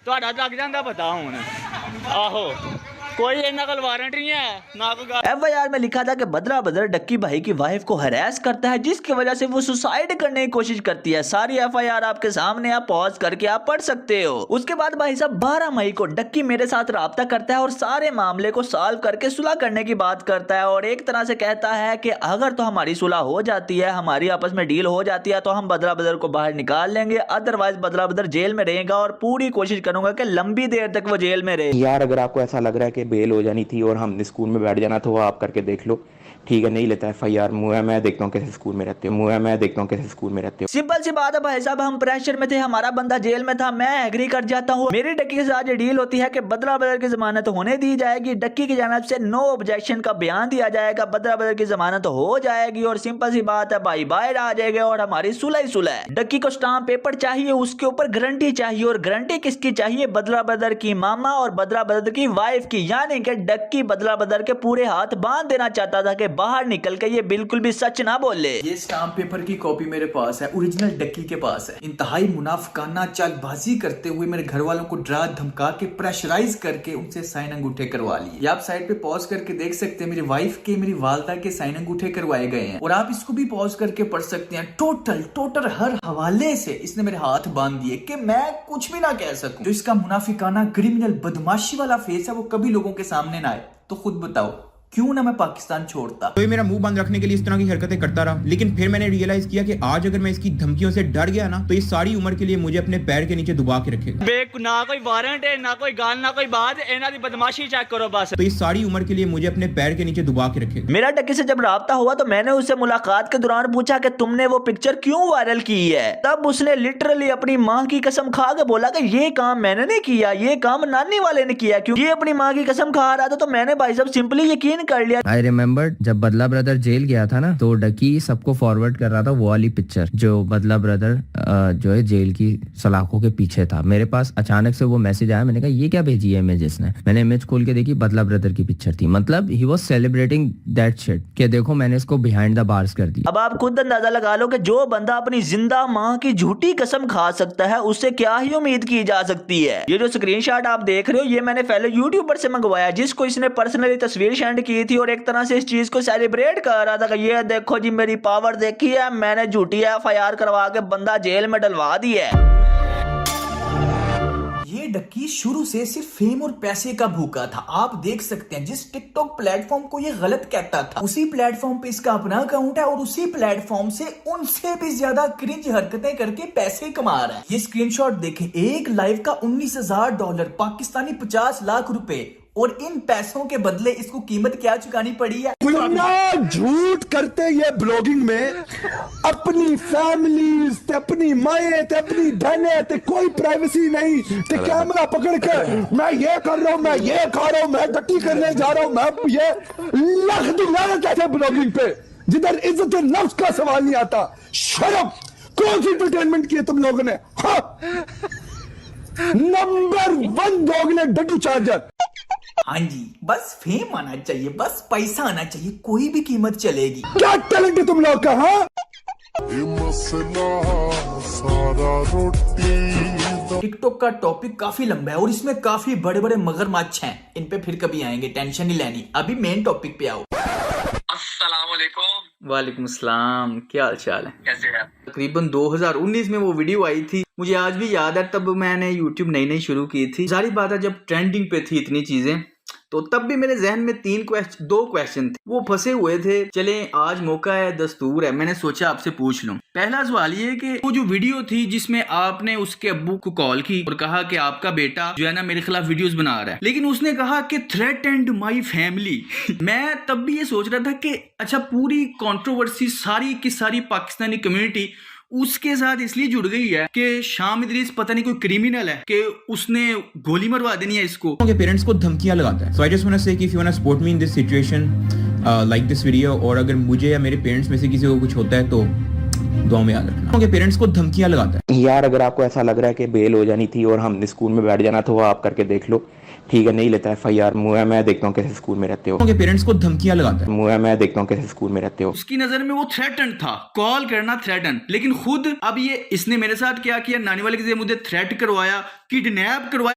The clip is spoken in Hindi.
ਤੁਹਾਡਾ ਲੱਗ ਜਾਂਦਾ ਪਤਾ ਹੁਣ ਆਹੋ कोई इन्ना कल वारंट नहीं है ना कोई। FIR में लिखा था कि बदला बदर डक्की भाई की वाइफ को हरास करता है जिसकी वजह से वो सुसाइड करने की कोशिश करती है। सारी FIR आपके सामने, आप पॉज करके आप पढ़ सकते हो। उसके बाद भाई साहब 12 मई को डक्की मेरे साथ राब्ता करता है और सारे मामले को सॉल्व करके सुलह करने की बात करता है और एक तरह से कहता है कि अगर तो हमारी सुलह हो जाती है, हमारी आपस में डील हो जाती है तो हम बदला बदर को बाहर निकाल लेंगे, अदरवाइज बदला बदर जेल में रहेगा और पूरी कोशिश करूंगा कि लंबी देर तक वो जेल में रहे। यार अगर आपको ऐसा लग रहा है कि बेल हो जानी थी और हमने स्कूल में बैठ जाना तो वो आप करके देख लो, ठीक है। नहीं लेता FIR, मुँह है मैं देखता हूँ कैसे स्कूल में रहते हो, मुँह है मैं देखता हूँ कैसे स्कूल में रहते हो। सिंपल सी बात है भाई साहब, हम प्रेशर में थे, हमारा बंदा जेल में था, मैं एग्री कर जाता हूँ। मेरी डक्की के साथ ये डील होती है कि बदला बदर की जमानत होने दी जाएगी, डक्की की जानिब से नो ऑब्जेक्शन का बयान दिया जाएगा, बदला बदर की जमानत हो जाएगी और सिंपल सी बात है भाई बाहर आ जाएगा और हमारी सुलह ही सुलह है। डक्की को स्टाम्प पेपर चाहिए, उसके ऊपर गारंटी चाहिए और गारंटी किसकी चाहिए? बदला बदर की मामा और बदला बदर की वाइफ की, यानी कि डक्की बदला बदर के पूरे हाथ बांध देना चाहता था कि बाहर निकल के ये बिल्कुल भी सच ना बोले। ये स्टाम्प पेपर की कॉपी मेरे पास है, ओरिजिनल डक्की के पास है। इंतहाई मुनाफिकाना चालबाजी करते हुए मेरे घर वालों को डरा धमका के प्रेशराइज करके उनसे साइन अंगूठे करवा लिए। ये आप साइड पे पॉज करके देख सकते हैं, मेरी वाइफ के, मेरी वालदा के साइन अंगूठे करवाए गए हैं और आप इसको भी पॉज करके पढ़ सकते हैं। टोटल हर हवाले से इसने मेरे हाथ बांध दिए कि मैं कुछ भी ना कह सकूं। जो इसका मुनाफिकाना क्रिमिनल बदमाशी वाला फेस है वो कभी लोगों के सामने ना आए। तो खुद बताओ क्यों ना मैं पाकिस्तान छोड़ता। तो ये मेरा मुंह बंद रखने के लिए इस तरह की हरकतें करता रहा, लेकिन फिर मैंने रियलाइज किया कि आज अगर मैं इसकी धमकियों से डर गया ना तो ये सारी उम्र के लिए मुझे अपने पैर के नीचे दुबा के रखेगा। ना कोई वारंट है, ना कोई गाल, ना कोई बात, इन्हां दी बदमाशी चेक करो बस। तो ये सारी उम्र के लिए मुझे अपने पैर के नीचे दुबा के रखेगा। मेरा डक्की से जब राब्ता हुआ तो मैंने उससे मुलाकात के दौरान पूछा कि तुमने वो पिक्चर क्यों वायरल की है। तब उसने लिटरली अपनी माँ की कसम खा के बोला कि ये काम मैंने नहीं किया, ये काम नानी वाले ने किया। क्यों? ये अपनी माँ की कसम खा रहा था तो मैंने भाई साहब सिंपली यकीन कर लिया। रिमेंबर जब बदला ब्रदर जेल गया था ना तो डकी सबको फॉरवर्ड कर रहा था वो वाली पिक्चर जो बदला ब्रदर जो है जेल की सलाखों के पीछे था। मेरे पास अचानक से वो मैसेज आया, मैंने कहा ये क्या भेजी है इमेज इसने। मैंने इमेज खोल के देखी, बदला ब्रदर की पिक्चर थी। मतलब he was celebrating that shit कि देखो मैंने इसको बिहाइंड द बार्स कर दिया। अब आप खुद अंदाजा लगा लो कि जो बंदा अपनी जिंदा माँ की झूठी कसम खा सकता है उससे क्या ही उम्मीद की जा सकती है। ये जो स्क्रीनशॉट आप देख रहे हो ये मैंने पहले यूट्यूबर से मंगवाया जिसको इसने पर्सनली तस्वीर सेंड की थी और एक तरह से इस चीज को सेलिब्रेट कर रहा था कि ये देखो जी मेरी पावर देखी है, मैंने झूठी FIR करवा के बंदा जेल में डलवा दिया है। ये डक्की शुरू से सिर्फ फेम और पैसे का भूखा था। आप देख सकते हैं जिस टिकटॉक प्लेटफॉर्म को ये गलत कहता था उसी प्लेटफॉर्म पे इसका अपना अकाउंट है और उसी प्लेटफॉर्म से उनसे भी ज्यादा क्रिंज हरकतें करके पैसे कमा रहा है। ये स्क्रीनशॉट देखें, एक लाइव का $19,000 पाकिस्तानी 50 लाख रुपए और इन पैसों के बदले इसको कीमत क्या चुकानी पड़ी है। झूठ करते ये ब्लॉगिंग में अपनी फैमिली ते अपनी माए ते अपनी बहने ते कोई प्राइवेसी नहीं ते कैमरा पकड़ के मैं ये कर रहा हूँ, मैं ये खा रहा हूँ, मैं डक्की करने जा रहा हूँ, मैं ये लख दिलाना चाहते ब्लॉगिंग पे जिधर इज्जत नफ्स का सवाल नहीं आता। शर्म, कौन सी एंटरटेनमेंट की है तुम लोगों ने? नंबर 1 डॉग ने डड्डू चार्जर। हाँ जी, बस फेम आना चाहिए, बस पैसा आना चाहिए, कोई भी कीमत चलेगी। क्या टैलेंट है तुम लोग का? हाँ टिकटॉक का टॉपिक काफी लंबा है और इसमें काफी बड़े बड़े मगरमच्छ हैं, इन पे फिर कभी आएंगे, टेंशन नहीं लेनी। अभी मेन टॉपिक पे आओ। वालेकुम सलाम, क्या हाल चाल है? कैसे हैं? तकरीबन 2019 में वो वीडियो आई थी, मुझे आज भी याद है। तब मैंने यूट्यूब नई शुरू की थी। जारी बात है जब ट्रेंडिंग पे थी इतनी चीजें तो तब भी मेरे जहन में 2 क्वेश्चन थे, वो फंसे हुए थे। चले आज मौका है, दस्तूर है, मैंने सोचा आपसे पूछ लूं। पहला सवाल ये कि वो जो वीडियो थी जिसमें आपने उसके अब्बू को कॉल की और कहा कि आपका बेटा जो है ना मेरे खिलाफ वीडियोस बना रहा है, लेकिन उसने कहा कि थ्रेटेंड माय फैमिली। मैं तब भी ये सोच रहा था कि अच्छा पूरी कंट्रोवर्सी सारी की सारी पाकिस्तानी कम्युनिटी उसके साथ इसलिए जुड़ गई है कि शाम इदरीस पता नहीं कोई क्रिमिनल है कि उसने गोली मरवा देनी है इसको। उनके पेरेंट्स को धमकियां लगाता है। So I just want to say कि if you want to support me in this situation, like this video, और अगर मुझे या मेरे पेरेंट्स में से किसी को कुछ होता है तो दुआ में याद रखना। उनके पेरेंट्स को धमकियां लगाता है। यार अगर आपको ऐसा लग रहा है कि बेल हो जानी थी और हमने स्कूल में बैठ जाना तो वो आप करके देख लो, ठीक है। नहीं लेता FIR, मुँह है मैं देखता हूँ कैसे स्कूल में रहते हो। उनके पेरेंट्स को धमकियां लगाता है। मुँह है मैं देखता हूँ कैसे स्कूल में रहते हो। उसकी नजर में वो थ्रेटन था, कॉल करना थ्रेटन, लेकिन खुद अब ये इसने मेरे साथ क्या किया, नानी वाले के मुझे थ्रेट करवाया, किडनैप करवाया।